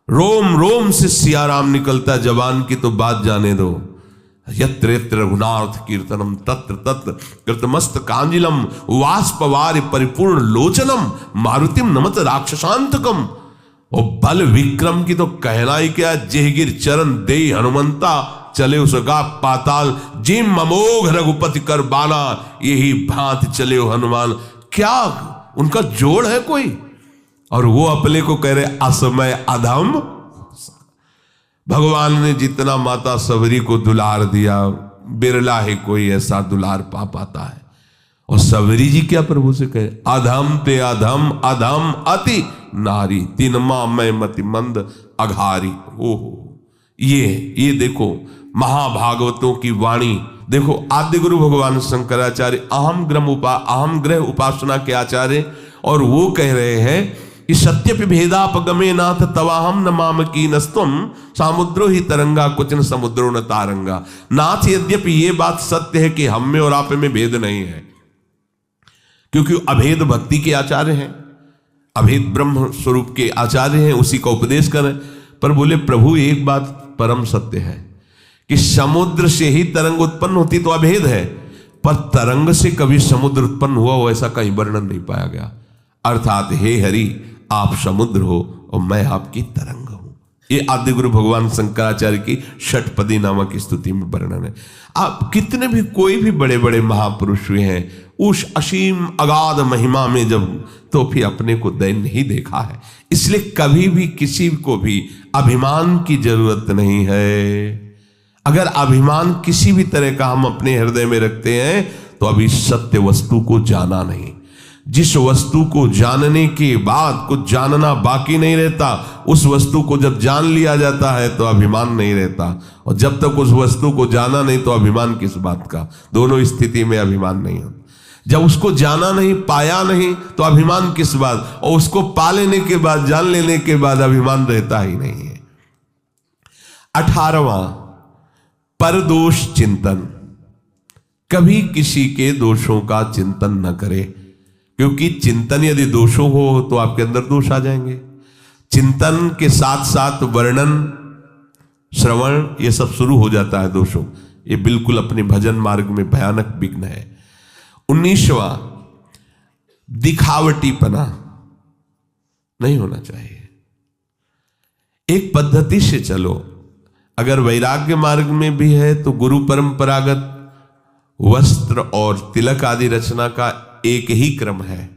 Speaker 1: रोम रोम से सियाराम निकलता जवान की तो बात जाने दो। यत्र यत्र रघुनाथ कीर्तनम तत्र तत्र कृतमस्त कांजिलम वाष्पवारि परिपूर्ण लोचनम मारुतिम नमत राक्षसांतकम। और बल विक्रम की तो कहना ही क्या, जेहगिर चरण दे हनुमंता चले उसका पाताल जिम अमोघ रघुपति कर बाना यही भांत चले हो हनुमान। क्या उनका जोड़ है कोई? और वो अपने को कह रहे असमय अधम। भगवान ने जितना माता सबरी को दुलार दिया, बिरला है कोई ऐसा दुलार पा पाता है। और सबरी जी क्या प्रभु से कहे, अधम ते अधम अधम अति नारी तिनमा मैं मति मंद अघारी। ओहो, ये देखो महाभागवतों की वाणी। देखो, आद्य गुरु भगवान शंकराचार्य अहम ग्रह उपासना के आचार्य, और वो कह रहे हैं कि सत्यपि भेदापगमे नाथ तवाहम नमाम कीनस्तुम समुद्रो ही तरंगा कुचन समुद्रो न तारंगा। नाथ, यद्यपि ये बात सत्य है कि हम में और आप में भेद नहीं है, क्योंकि अभेद भक्ति के आचार्य हैं, अभेद ब्रह्म स्वरूप के आचार्य हैं, उसी का उपदेश करें। पर बोले प्रभु एक बात परम सत्य है कि समुद्र से ही तरंग उत्पन्न होती तो अभेद है, पर तरंग से कभी समुद्र उत्पन्न हुआ हो ऐसा कहीं वर्णन नहीं पाया गया। अर्थात हे हरि, आप समुद्र हो और मैं आपकी तरंग हूं। ये आद्य गुरु भगवान शंकराचार्य की षटपदी नामक स्तुति में वर्णन है। आप कितने भी कोई भी बड़े बड़े महापुरुष हुए हैं, उस असीम अगाध महिमा में जब तो फिर अपने को दैन्य नहीं देखा है। इसलिए कभी भी किसी को भी अभिमान की जरूरत नहीं है। अगर अभिमान किसी भी तरह का हम अपने हृदय में रखते हैं तो अभी सत्य वस्तु को जाना नहीं। जिस वस्तु को जानने के बाद कुछ जानना बाकी नहीं रहता, उस वस्तु को जब जान लिया जाता है तो अभिमान नहीं रहता। और जब तक उस वस्तु को जाना नहीं तो अभिमान किस बात का? दोनों स्थिति में अभिमान नहीं होता। जब उसको जाना नहीं, पाया नहीं, तो अभिमान किस बात? और उसको पा लेने के बाद, जान लेने के बाद अभिमान रहता ही नहीं है। 18वां, परदोष चिंतन। कभी किसी के दोषों का चिंतन न करे, क्योंकि चिंतन यदि दोषों हो तो आपके अंदर दोष आ जाएंगे। चिंतन के साथ साथ वर्णन, श्रवण, ये सब शुरू हो जाता है दोषों। ये बिल्कुल अपने भजन मार्ग में भयानक विघ्न है। 19वां, दिखावटीपना नहीं होना चाहिए। एक पद्धति से चलो। अगर वैराग्य मार्ग में भी है तो गुरु परंपरागत वस्त्र और तिलक आदि रचना का एक ही क्रम है।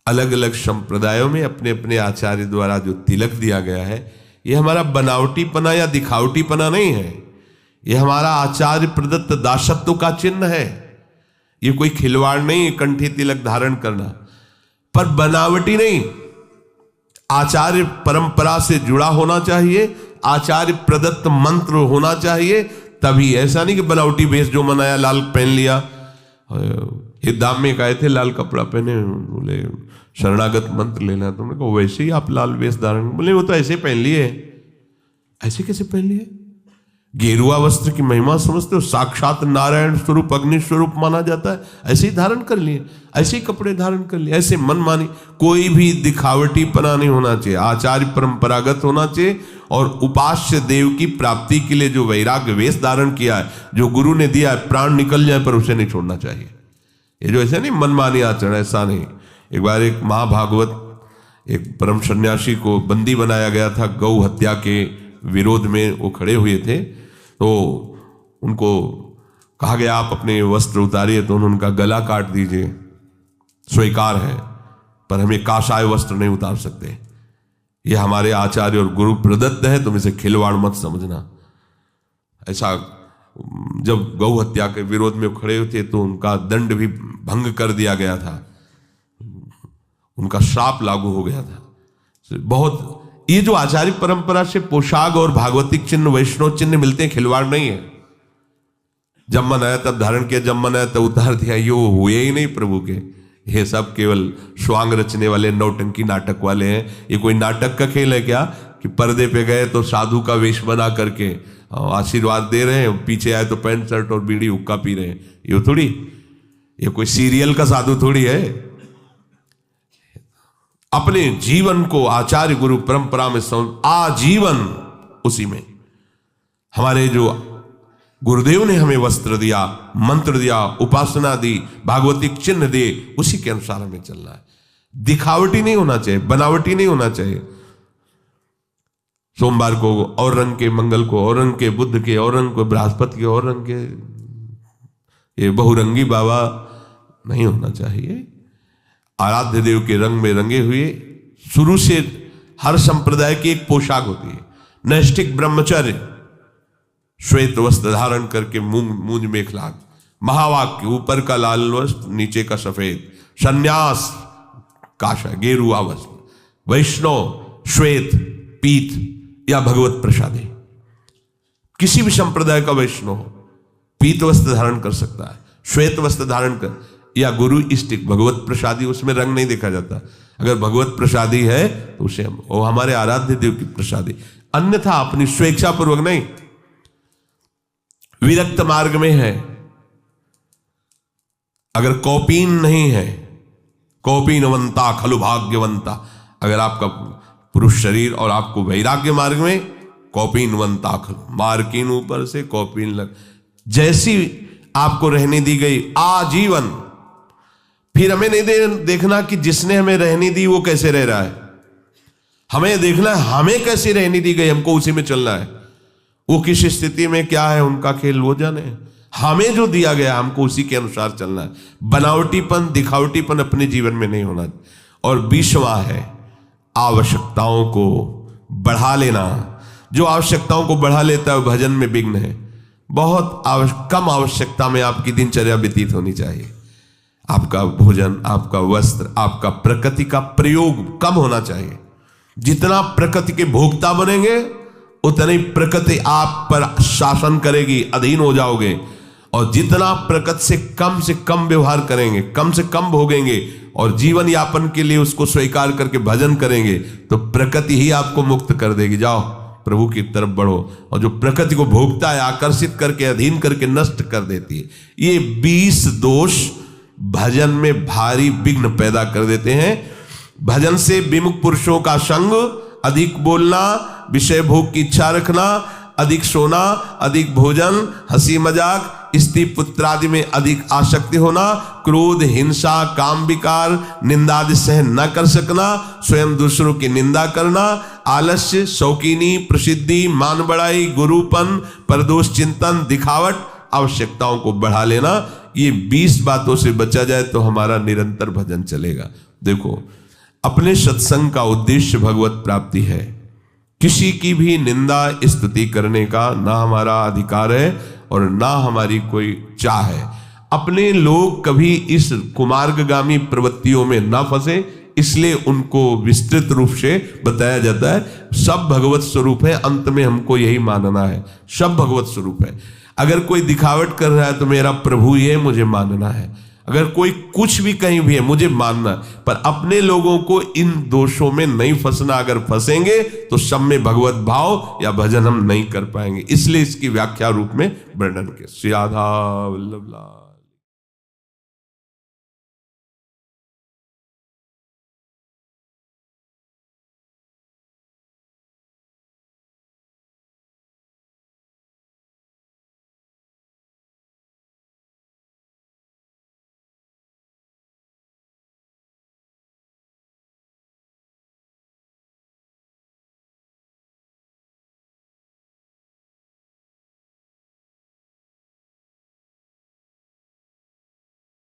Speaker 1: अलग अलग संप्रदायों में अपने अपने आचार्य द्वारा जो तिलक दिया गया है, यह हमारा बनावटीपना या दिखावटीपना नहीं है। यह हमारा आचार्य प्रदत्त दासत्व का चिन्ह है। ये कोई खिलवाड़ नहीं है कंठी तिलक धारण करना, पर बनावटी नहीं। आचार्य परंपरा से जुड़ा होना चाहिए, आचार्य प्रदत्त मंत्र होना चाहिए। तभी ऐसा नहीं कि बनावटी वेश जो मनाया, लाल पहन लिया। ये दाम में आए थे, लाल कपड़ा पहने, बोले शरणागत मंत्र लेना। तुमने कहा वैसे ही आप लाल वेश धारण, बोले वो तो ऐसे पहन लिए। ऐसे कैसे पहन लिए? गेरुआ वस्त्र की महिमा समझते हो? साक्षात नारायण स्वरूप, अग्नि स्वरूप माना जाता है। ऐसे ही धारण कर लिए, ऐसे ही कपड़े धारण कर लिए, ऐसे मन मानी। कोई भी दिखावटीपना नहीं होना चाहिए, आचार्य परंपरागत होना चाहिए। और उपास्य देव की प्राप्ति के लिए जो वैराग्य वेश धारण किया है, जो गुरु ने दिया है, प्राण निकल जाए पर उसे नहीं छोड़ना चाहिए। ये जो ऐसे नहीं मनमानी आचरण, ऐसा नहीं। एक बार एक महाभागवत एक परम सन्यासी को बंदी बनाया गया था, गौ हत्या के विरोध में वो खड़े हुए थे। तो उनको कहा गया आप अपने वस्त्र उतारिए, तो उन्होंने कहा गला काट दीजिए, स्वीकार है, पर हम ये काषाय वस्त्र नहीं उतार सकते, ये हमारे आचार्य और गुरु प्रदत्त है, तुम इसे खिलवाड़ मत समझना। ऐसा जब गौ हत्या के विरोध में खड़े थे तो उनका दंड भी भंग कर दिया गया था, उनका श्राप लागू हो गया था। बहुत ये जो आचार्य परंपरा से पोशाक और भागवतिक चिन्ह, वैष्णव चिन्ह मिलते हैं, खिलवाड़ नहीं है। जब मन आया तब धारण किया, जब मन आया तब उतार दिया, ये हुए ही नहीं प्रभु के। ये सब केवल स्वांग रचने वाले नौटंकी नाटक वाले हैं। ये कोई नाटक का खेल है क्या कि पर्दे पे गए तो साधु का वेश बना करके आशीर्वाद दे रहे हैं, पीछे आए तो पैंट शर्ट और बीड़ी हुक्का पी रहे हैं? ये थोड़ी, ये कोई सीरियल का साधु थोड़ी है। अपने जीवन को आचार्य गुरु परंपरा में आजीवन उसी में, हमारे जो गुरुदेव ने हमें वस्त्र दिया, मंत्र दिया, उपासना दी, भागवतिक चिन्ह दिए, उसी के अनुसार हमें चलना है। दिखावटी नहीं होना चाहिए, बनावटी नहीं होना चाहिए। सोमवार को और रंग के, मंगल को और रंग के, बुद्ध के और रंग को, बृहस्पति के और रंग के, ये बहुरंगी बाबा नहीं होना चाहिए। आराध्य देव के रंग में रंगे हुए, शुरू से हर संप्रदाय की एक पोशाक होती है। नैष्ठिक ब्रह्मचर्य, श्वेत वस्त्र धारण करके मूंज मेखला, महावाक्य ऊपर का लाल वस्त्र नीचे का सफेद, सन्यास काशा गेरुआ वस्त्र, वैष्णव श्वेत पीत या भगवत प्रसादी। किसी भी संप्रदाय का वैष्णव पीत वस्त्र धारण कर सकता है, श्वेत वस्त्र धारण कर, या गुरु इष्टिक भगवत प्रसादी, उसमें रंग नहीं देखा जाता। अगर भगवत प्रसादी है तो उसे वो हमारे आराध्य देव की प्रसादी, अन्यथा अपनी स्वेच्छा पूर्वक नहीं। विरक्त मार्ग में है, अगर कौपीन नहीं है, कौपीनवंता खलु भाग्यवंता, अगर आपका पुरुष शरीर और आपको वैराग्य मार्ग में, कौपीनवंता खलु, मार्किन ऊपर से कौपीन लग, जैसी आपको रहने दी गई आजीवन। फिर हमें नहीं देखना कि जिसने हमें रहनी दी वो कैसे रह रहा है, हमें देखना है हमें कैसे रहनी दी गई, हमको उसी में चलना है। वो किस स्थिति में क्या है उनका खेल वो जाने, हमें जो दिया गया हमको उसी के अनुसार चलना है। बनावटीपन, दिखावटीपन अपने जीवन में नहीं होना। और 20वां है आवश्यकताओं को बढ़ा लेना। जो आवश्यकताओं को बढ़ा लेता है भजन में विघ्न है। बहुत कम आवश्यकता में आपकी दिनचर्या व्यतीत होनी चाहिए। आपका भोजन, आपका वस्त्र, आपका प्रकृति का प्रयोग कम होना चाहिए। जितना प्रकृति के भोक्ता बनेंगे उतनी प्रकृति आप पर शासन करेगी, अधीन हो जाओगे। और जितना प्रकृति से कम व्यवहार करेंगे, कम से कम भोगेंगे और जीवन यापन के लिए उसको स्वीकार करके भजन करेंगे तो प्रकृति ही आपको मुक्त कर देगी। जाओ प्रभु की तरफ बढ़ो। और जो प्रकृति को भोगता है, आकर्षित करके, अधीन करके नष्ट कर देती है। ये 20 दोष भजन में भारी विघ्न पैदा कर देते हैं। भजन से विमुख पुरुषों का संग, अधिक बोलना, विषय भोग की इच्छा रखना, अधिक सोना, अधिक भोजन, हंसी मजाक, स्त्री पुत्र आदि में अधिक आसक्ति होना, क्रोध, हिंसा, काम विकार, निंदा आदि सहन न कर सकना, स्वयं दूसरों की निंदा करना, आलस्य, शौकीनी, प्रसिद्धि, मान बढ़ाई, गुरुपन, परदोष चिंतन, दिखावट, आवश्यकताओं को बढ़ा लेना। ये 20 बातों से बचा जाए तो हमारा निरंतर भजन चलेगा। देखो, अपने सत्संग का उद्देश्य भगवत प्राप्ति है। किसी की भी निंदा स्तुति करने का ना हमारा अधिकार है और ना हमारी कोई चाह है। अपने लोग कभी इस कुमार्गगामी प्रवृत्तियों में ना फंसे, इसलिए उनको विस्तृत रूप से बताया जाता है। सब भगवत स्वरूप है, अंत में हमको यही मानना है, सब भगवत स्वरूप है। अगर कोई दिखावट कर रहा है तो मेरा प्रभु ही है, मुझे मानना है। अगर कोई कुछ भी कहीं भी है, मुझे मानना है। पर अपने लोगों को इन दोषों में नहीं फंसना। अगर फंसेंगे तो सब में भगवत भाव या भजन हम नहीं कर पाएंगे। इसलिए इसकी व्याख्या रूप में वर्णन के श्री राधा वल्लभ।